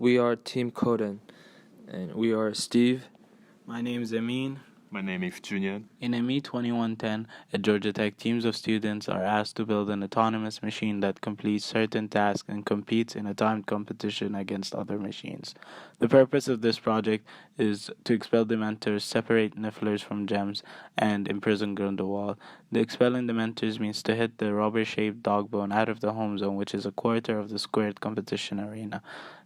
We are Team Kodan, and we are Steve. My name is Amin. My name is Junior. In ME 2110, at Georgia Tech, teams of students are asked to build an autonomous machine that completes certain tasks and competes in a timed competition against other machines. The purpose of this project is to expel dementors, separate nifflers from gems, and imprison Grindelwald. The expelling dementors means to hit the rubber-shaped dog bone out of the home zone, which is a quarter of the squared competition arena.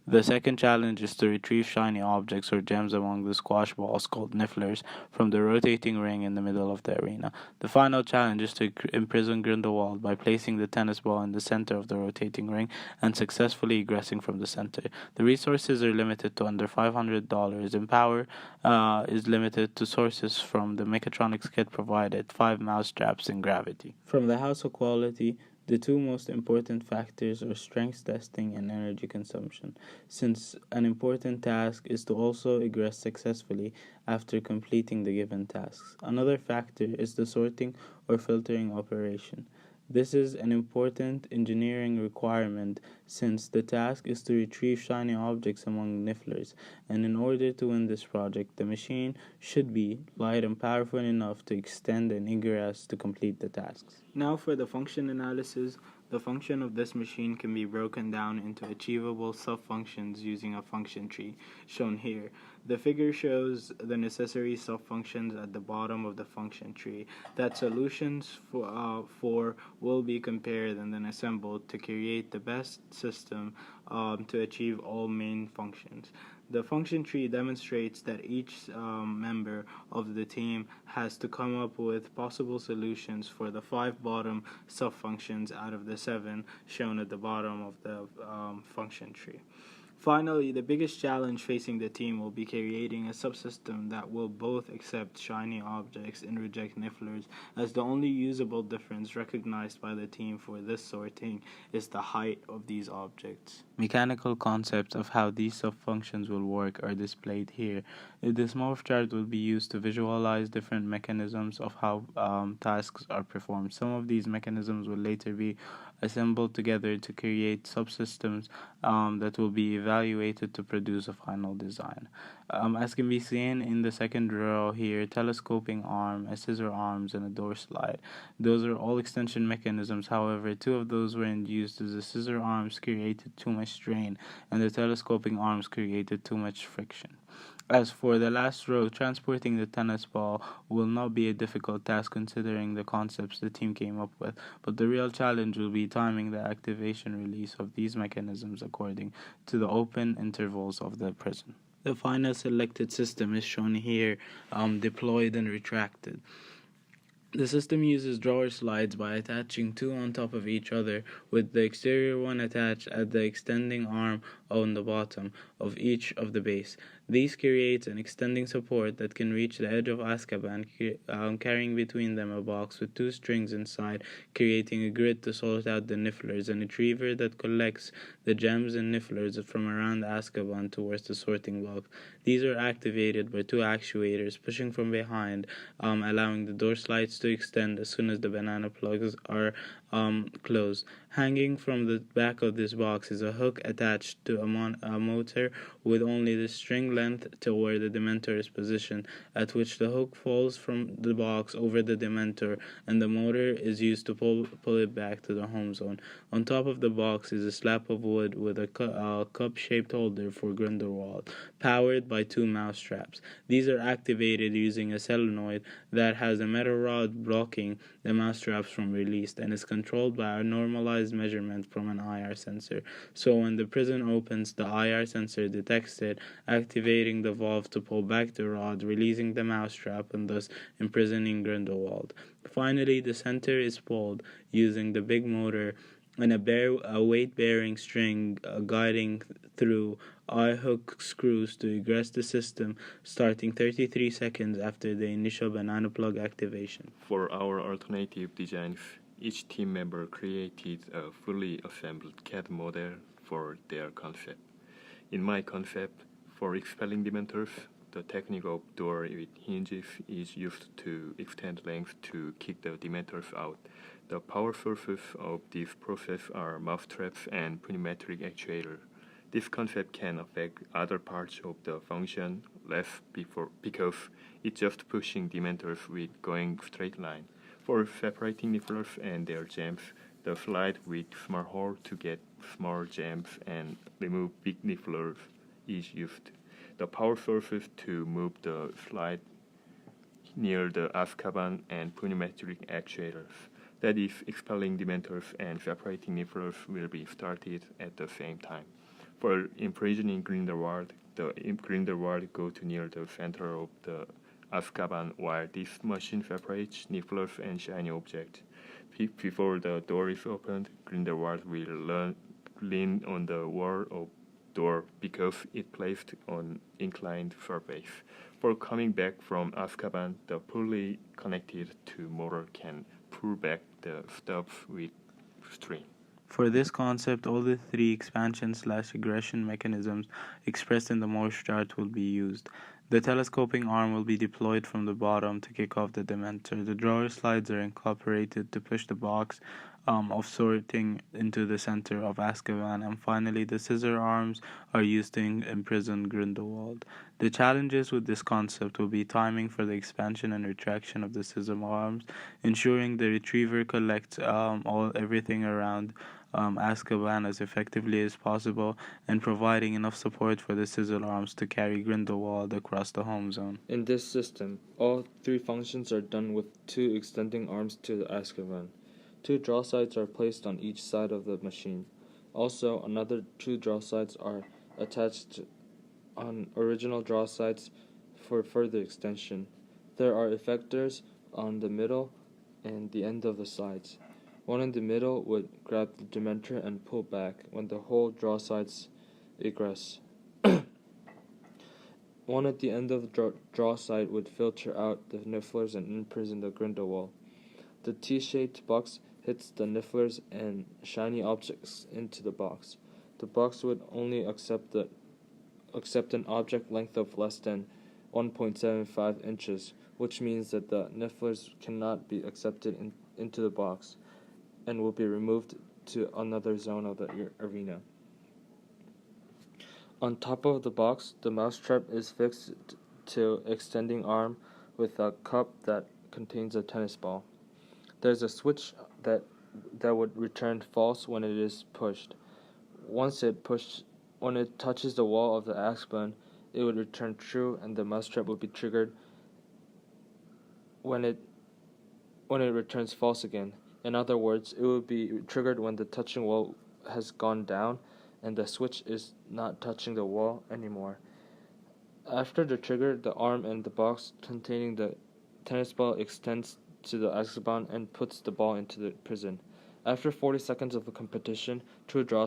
The second challenge is to retrieve shiny objects or gems among the squash balls called nifflers from the rotating ring in the middle of the arena. The final challenge is to imprison Grindelwald by placing the tennis ball in the center of the rotating ring and successfully egressing from the center. The resources are limited to under $500, and power is limited to sources from the mechatronics kit provided, 5 mouse straps, and gravity. From the house of quality, the two most important factors are strength testing and energy consumption, since an important task is to also egress successfully after completing the given tasks. Another factor is the sorting or filtering operation. This is an important engineering requirement since the task is to retrieve shiny objects among nifflers, and in order to win this project, the machine should be light and powerful enough to extend and egress to complete the tasks. Now for the function analysis. The function of this machine can be broken down into achievable sub-functions using a function tree, shown here. The figure shows the necessary sub-functions at the bottom of the function tree that solutions for will be compared and then assembled to create the best system to achieve all main functions. The function tree demonstrates that each member of the team has to come up with possible solutions for the 5 bottom sub-functions out of the 7 shown at the bottom of the function tree. Finally, the biggest challenge facing the team will be creating a subsystem that will both accept shiny objects and reject nifflers, as the only usable difference recognized by the team for this sorting is the height of these objects. Mechanical concepts of how these sub-functions will work are displayed here. This morph chart will be used to visualize different mechanisms of how tasks are performed. Some of these mechanisms will later be assembled together to create subsystems that will be evaluated to produce a final design. As can be seen in the second row here, telescoping arm, a scissor arms, and a door slide. Those are all extension mechanisms. However, 2 of those weren't used as the scissor arms created too much strain and the telescoping arms created too much friction. As for the last row, transporting the tennis ball will not be a difficult task considering the concepts the team came up with, but the real challenge will be timing the activation release of these mechanisms according to the open intervals of the prism. The final selected system is shown here, deployed and retracted. The system uses drawer slides by attaching 2 on top of each other, with the exterior one attached at the extending arm on the bottom of each of the base. These creates an extending support that can reach the edge of Azkaban, carrying between them a box with 2 strings inside, creating a grid to sort out the nifflers, and a retriever that collects the gems and nifflers from around Azkaban towards the sorting box. These are activated by 2 actuators pushing from behind, allowing the door slides to extend as soon as the banana plugs are closed. Hanging from the back of this box is a hook attached to a motor with only the string length to where the Dementor is positioned, at which the hook falls from the box over the Dementor, and the motor is used to pull it back to the home zone. On top of the box is a slab of wood with a cup-shaped holder for Grindelwald, powered by 2 mouse straps. These are activated using a solenoid that has a metal rod blocking the mouse straps from released, and is controlled by a normalized measurement from an IR sensor. So when the prison opens, the IR sensor detects it, activating the valve to pull back the rod, releasing the mousetrap, and thus imprisoning Grindelwald. Finally, the center is pulled using the big motor and a weight-bearing string guiding through eye-hook screws to egress the system, starting 33 seconds after the initial banana plug activation. For our alternative designs, each team member created a fully assembled CAD model for their concept. In my concept, for expelling dementors, the technique of door with hinges is used to extend length to kick the dementors out. The power sources of this process are mousetraps and pneumatic actuator. This concept can affect other parts of the function less because it's just pushing Dementors with going straight line. For separating nifflers and their gems, the slide with small hole to get small gems and remove big nifflers is used. The power sources to move the slide near the Azkaban and pneumatic actuators. That is, expelling Dementors and separating nifflers will be started at the same time. For imprisoning Grindelwald, the Grindelwald go to near the center of the Azkaban while this machine separates nifflers and shiny objects. Before the door is opened, Grindelwald will lean on the wall of door because it placed on inclined surface. For coming back from Azkaban, the pulley connected to motor can pull back the stuff with string. For this concept, all the three expansion/regression mechanisms expressed in the Morse chart will be used. The telescoping arm will be deployed from the bottom to kick off the Dementor. The drawer slides are incorporated to push the box of sorting into the center of Azkaban, and finally the scissor arms are used to imprison Grindelwald. The challenges with this concept will be timing for the expansion and retraction of the scissor arms, ensuring the retriever collects everything around Azkaban as effectively as possible, and providing enough support for the scissor arms to carry Grindelwald across the home zone. In this system, all three functions are done with two extending arms to the Azkaban. Two draw sides are placed on each side of the machine. Also, another two draw sides are attached on original draw sides for further extension. There are effectors on the middle and the end of the sides. One in the middle would grab the Dementor and pull back when the whole draw sides egress. One at the end of the draw side would filter out the nifflers and imprison the Grindelwald. The T-shaped box hits the nifflers and shiny objects into the box. The box would only accept an object length of less than 1.75 inches, which means that the nifflers cannot be accepted into the box and will be removed to another zone of the arena. On top of the box, the mousetrap is fixed to extending arm with a cup that contains a tennis ball. There's a switch that would return false when it is pushed. When it touches the wall of the Azkaban, it would return true, and the mousetrap would be triggered when it returns false again. In other words, it will be triggered when the touching wall has gone down and the switch is not touching the wall anymore. After the trigger, the arm and the box containing the tennis ball extends to the Azkaban and puts the ball into the prison. After 40 seconds of the competition, two draw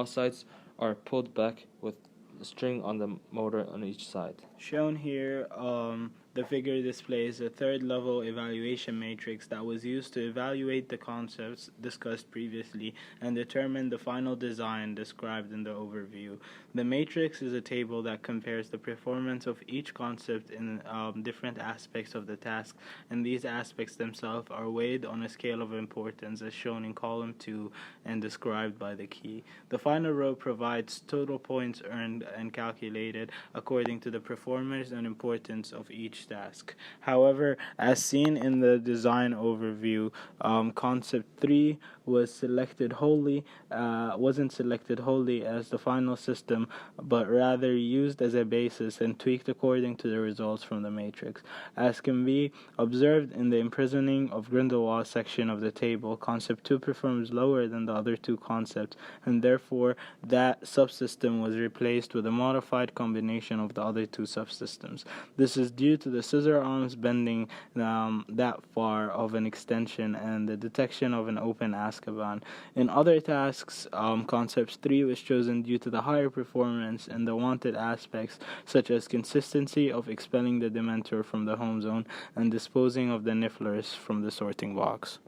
sides are pulled back with a string on the motor on each side. Shown here, the figure displays a third-level evaluation matrix that was used to evaluate the concepts discussed previously and determine the final design described in the overview. The matrix is a table that compares the performance of each concept in different aspects of the task, and these aspects themselves are weighed on a scale of importance as shown in column 2 and described by the key. The final row provides total points earned and calculated according to the performance and importance of each task. However, as seen in the design overview, concept 3 wasn't selected wholly as the final system, but rather used as a basis and tweaked according to the results from the matrix. As can be observed in the imprisoning of Grindelwald section of the table, concept 2 performs lower than the other two concepts, and therefore that subsystem was replaced with a modified combination of the other two subsystems. This is due to the scissor arms bending that far of an extension and the detection of an open Azkaban. In other tasks, concept 3 was chosen due to the higher performance and the wanted aspects such as consistency of expelling the Dementor from the home zone and disposing of the nifflers from the sorting box.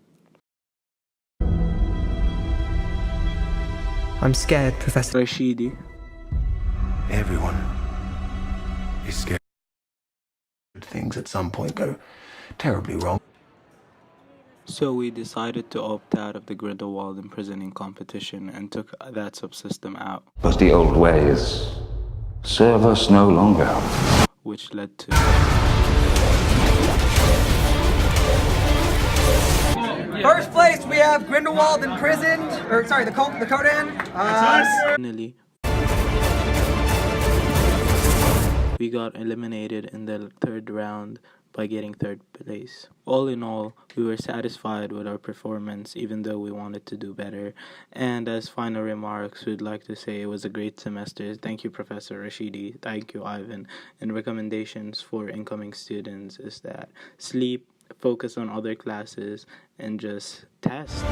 I'm scared, Professor Rashidi. Everyone is scared. Things at some point go terribly wrong. So we decided to opt out of the Grindelwald imprisoning competition and took that subsystem out, But the old ways serve us no longer. which led to First place, we have Grindelwald imprisoned, the Kodan. finally we got eliminated in the third round by getting third place. All in all, we were satisfied with our performance even though we wanted to do better. And as final remarks, we'd like to say it was a great semester. Thank you, Professor Rashidi. Thank you, Ivan. And recommendations for incoming students is that sleep, focus on other classes, and just test.